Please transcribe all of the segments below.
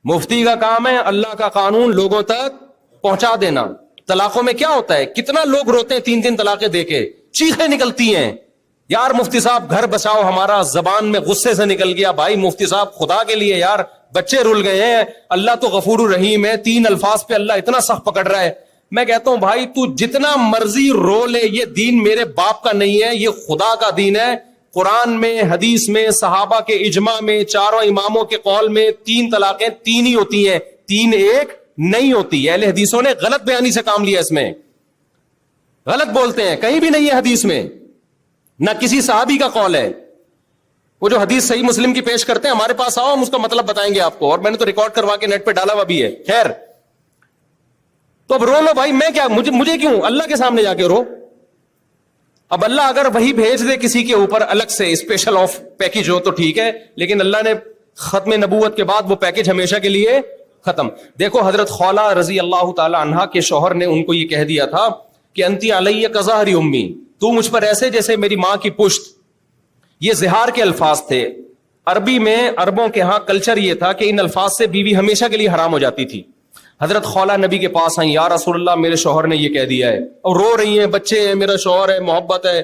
مفتی کا کام ہے اللہ کا قانون لوگوں تک پہنچا دینا. طلاقوں میں کیا ہوتا ہے, کتنا لوگ روتے ہیں 3 طلاقیں دے کے, چیخیں نکلتی ہیں, یار مفتی صاحب گھر بچاؤ ہمارا, زبان میں غصے سے نکل گیا. بھائی مفتی صاحب خدا کے لیے یار, بچے رول گئے ہیں, اللہ تو غفور الرحیم ہے, 3 الفاظ پہ اللہ اتنا سخت پکڑ رہا ہے. میں کہتا ہوں بھائی تو جتنا مرضی رو لے, یہ دین میرے باپ کا نہیں ہے, یہ خدا کا دین ہے. قرآن میں, حدیث میں, صحابہ کے اجماع میں, چاروں اماموں کے قول میں 3 طلاقیں 3 ہی ہوتی ہیں, 3 ایک نہیں ہوتی. اہل حدیثوں نے غلط بیانی سے کام لیا, اس میں غلط بولتے ہیں, کہیں بھی نہیں ہے حدیث میں, نہ کسی صحابی کا قول ہے. وہ جو حدیث صحیح مسلم کی پیش کرتے ہیں, ہمارے پاس آؤ, ہم اس کا مطلب بتائیں گے آپ کو, اور میں نے تو ریکارڈ کروا کے نیٹ پہ ڈالا ہوا بھی ہے. خیر, تو اب رو لو بھائی, میں کیا, مجھے کیوں, اللہ کے سامنے جا کے رو. اب اللہ اگر وہی بھیج دے کسی کے اوپر الگ سے اسپیشل آف پیکج ہو تو ٹھیک ہے, لیکن اللہ نے ختم نبوت کے بعد وہ پیکج ہمیشہ کے لیے ختم. دیکھو حضرت خولہ رضی اللہ تعالی عنہا کے شوہر نے ان کو یہ کہہ دیا تھا کہ انتی علیہ کظہر امی, تو مجھ پر ایسے جیسے میری ماں کی پشت. یہ زہار کے الفاظ تھے. عربی میں, عربوں کے ہاں کلچر یہ تھا کہ ان الفاظ سے بیوی ہمیشہ کے لیے حرام ہو جاتی تھی. حضرت خولہ نبی کے پاس آئیں, یا رسول اللہ میرے شوہر نے یہ کہہ دیا ہے, اور رو رہی ہیں, بچے ہیں, میرا شوہر ہے, محبت ہے.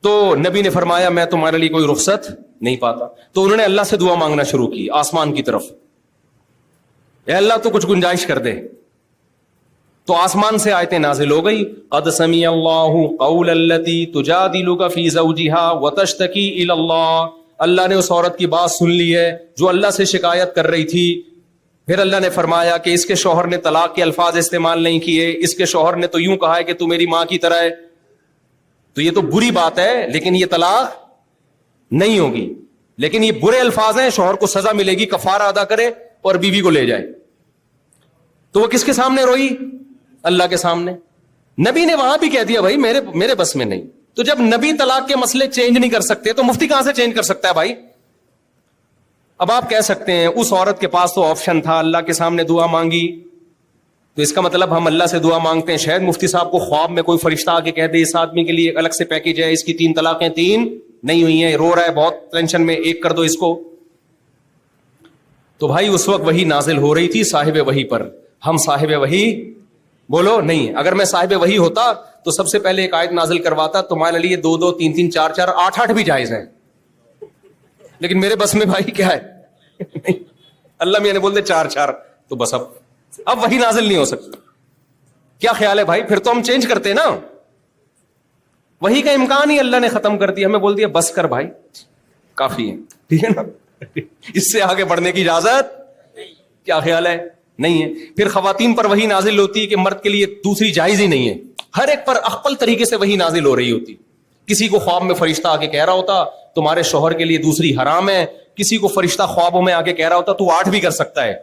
تو نبی نے فرمایا میں تمہارے لیے کوئی رخصت نہیں پاتا. تو انہوں نے اللہ سے دعا مانگنا شروع کی آسمان کی طرف, اے اللہ تو کچھ گنجائش کر دے. تو آسمان سے آیتیں نازل ہو گئی, قد سمع اللہ قول التی تجادلک فی زوجہا وتشتکی الی اللہ. اللہ نے اس عورت کی بات سن لی ہے جو اللہ سے شکایت کر رہی تھی. پھر اللہ نے فرمایا کہ اس کے شوہر نے طلاق کے الفاظ استعمال نہیں کیے, اس کے شوہر نے تو یوں کہا ہے کہ تو میری ماں کی طرح ہے. تو یہ تو بری بات ہے, لیکن یہ طلاق نہیں ہوگی. لیکن یہ برے الفاظ ہیں, شوہر کو سزا ملے گی, کفارہ ادا کرے اور بیوی کو لے جائے. تو وہ کس کے سامنے روئی؟ اللہ کے سامنے. نبی نے وہاں بھی کہہ دیا بھائی میرے بس میں نہیں. تو جب نبی طلاق کے مسئلے چینج نہیں کر سکتے تو مفتی کہاں سے چینج کر سکتا ہے بھائی؟ اب آپ کہہ سکتے ہیں اس عورت کے پاس تو آپشن تھا, اللہ کے سامنے دعا مانگی, تو اس کا مطلب ہم اللہ سے دعا مانگتے ہیں. شاید مفتی صاحب کو خواب میں کوئی فرشتہ آ کے کہہ دے اس آدمی کے لیے الگ سے پیکج ہے, اس کی 3 طلاقیں 3 نہیں ہوئی ہیں, رو رہا ہے بہت ٹینشن میں, 1 کر دو اس کو. تو بھائی اس وقت وحی نازل ہو رہی تھی صاحب وحی پر. ہم صاحب وحی بولو نہیں. اگر میں صاحب وحی ہوتا تو سب سے پہلے ایک آیت نازل کرواتا, تمہارے لیے 2 2 3 3 4 4 8 8 بھی جائز ہیں, لیکن میرے بس میں بھائی کیا ہے اللہ میاں نے بول دے 4 4, تو بس اب وہی نازل نہیں ہو سکتا. کیا خیال ہے بھائی؟ پھر تو ہم چینج کرتے نا. وہی کا امکان ہی اللہ نے ختم کر دیا, ہمیں بول دیا بس کر بھائی کافی ہے, ٹھیک ہے نا, اس سے آگے بڑھنے کی اجازت. کیا خیال ہے؟ نہیں ہے. پھر خواتین پر وہی نازل ہوتی کہ مرد کے لیے دوسری جائز ہی نہیں ہے, ہر ایک پر اخپل طریقے سے وہی نازل ہو رہی ہوتی. کسی کو خواب میں فرشتہ آ کے کہہ رہا ہوتا تمہارے شوہر کے لیے دوسری حرام ہے, کسی کو فرشتہ خوابوں میں آ کے کہہ رہا ہوتا تو 8 بھی کر سکتا ہے.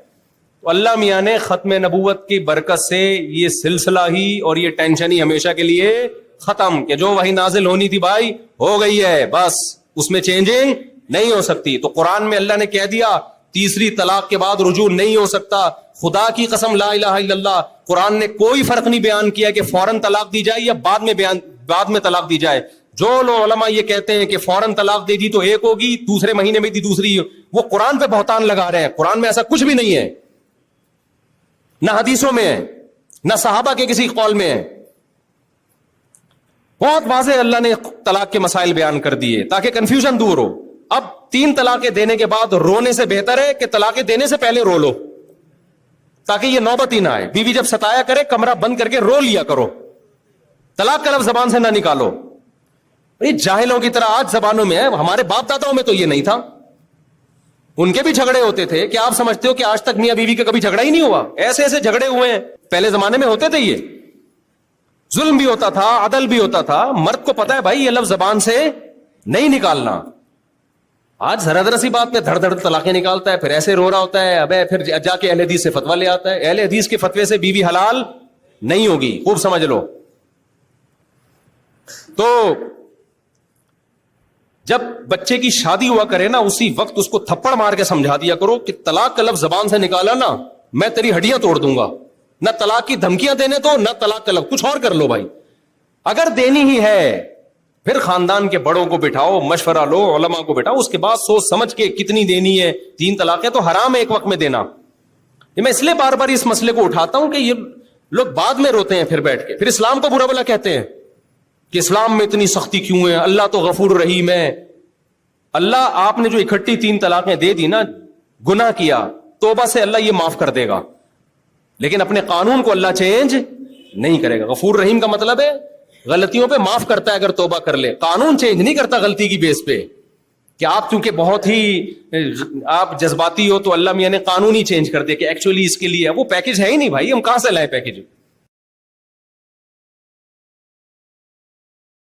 تو اللہ میاں نے ختم نبوت کی برکت سے یہ سلسلہ ہی اور یہ ٹینشن ہی ہمیشہ کے لیے ختم, کہ جو وہی نازل ہونی تھی بھائی ہو گئی ہے, بس اس میں چینجنگ نہیں ہو سکتی. تو قرآن میں اللہ نے کہہ دیا تیسری طلاق کے بعد رجوع نہیں ہو سکتا. خدا کی قسم لا الہ الا اللہ, قرآن نے کوئی فرق نہیں بیان کیا کہ فوراً طلاق دی جائے یا بعد میں طلاق دی جائے. جو لوگ علماء یہ کہتے ہیں کہ فوراً طلاق دے دی تو ایک ہوگی, دوسرے مہینے میں دی دوسری, وہ قرآن پہ بہتان لگا رہے ہیں. قرآن میں ایسا کچھ بھی نہیں ہے, نہ حدیثوں میں ہے, نہ صحابہ کے کسی قول میں ہے. بہت واضح اللہ نے طلاق کے مسائل بیان کر دیے تاکہ کنفیوژن دور ہو. اب 3 طلاقیں دینے کے بعد رونے سے بہتر ہے کہ طلاقیں دینے سے پہلے رو لو, تاکہ یہ نوبت ہی نہ آئے. بیوی جب ستایا کرے کمرہ بند کر کے رو لیا کرو, طلاق کا لفظ زبان سے نہ نکالو. جاہلوں کی طرح آج زبانوں میں ہے, ہمارے باپ داداؤں میں تو یہ نہیں تھا. ان کے بھی جھگڑے ہوتے تھے. کیا آپ سمجھتے ہو کہ آج تک میاں بیوی کا کبھی جھگڑا ہی نہیں ہوا؟ ایسے ایسے جھگڑے ہوئے ہیں. پہلے زمانے میں ہوتے تھے, یہ ظلم بھی ہوتا تھا, عدل بھی ہوتا تھا. مرد کو پتا ہے بھائی یہ لفظ زبان سے نہیں نکالنا. آج ذرا ذرا سی بات میں دھڑ دھڑ طلاقیں نکالتا ہے, پھر ایسے رو رہا ہوتا ہے. ابے پھر جا کے اہل حدیث سے فتویٰ لے آتا ہے. اہل حدیث کے فتوے سے بیوی حلال نہیں ہوگی, خوب سمجھ لو. تو جب بچے کی شادی ہوا کرے نا, اسی وقت اس کو تھپڑ مار کے سمجھا دیا کرو کہ طلاق کا لفظ زبان سے نکالا نا میں تیری ہڈیاں توڑ دوں گا. نہ طلاق کی دھمکیاں دینے دو, نہ طلاق کا لفظ, کچھ اور کر لو بھائی. اگر دینی ہی ہے پھر خاندان کے بڑوں کو بٹھاؤ, مشورہ لو, علماء کو بٹھاؤ, اس کے بعد سوچ سمجھ کے کتنی دینی ہے. 3 طلاقیں تو حرام ہے ایک وقت میں دینا. یہ میں اس لیے بار بار اس مسئلے کو اٹھاتا ہوں کہ یہ لوگ بعد میں روتے ہیں پھر بیٹھ کے, پھر اسلام کو برا بھلا کہتے ہیں کہ اسلام میں اتنی سختی کیوں ہے, اللہ تو غفور رحیم ہے. اللہ آپ نے جو اکٹھی 3 طلاقیں دے دی نا, گناہ کیا, توبہ سے اللہ یہ معاف کر دے گا, لیکن اپنے قانون کو اللہ چینج نہیں کرے گا. غفور رحیم کا مطلب ہے غلطیوں پہ معاف کرتا ہے اگر توبہ کر لے, قانون چینج نہیں کرتا غلطی کی بیس پہ. کہ آپ چونکہ بہت ہی آپ جذباتی ہو تو اللہ میاں نے قانون ہی چینج کر دیا کہ ایکچولی اس کے لیے وہ پیکج ہے ہی نہیں بھائی, ہم کہاں سے لائیں پیکج.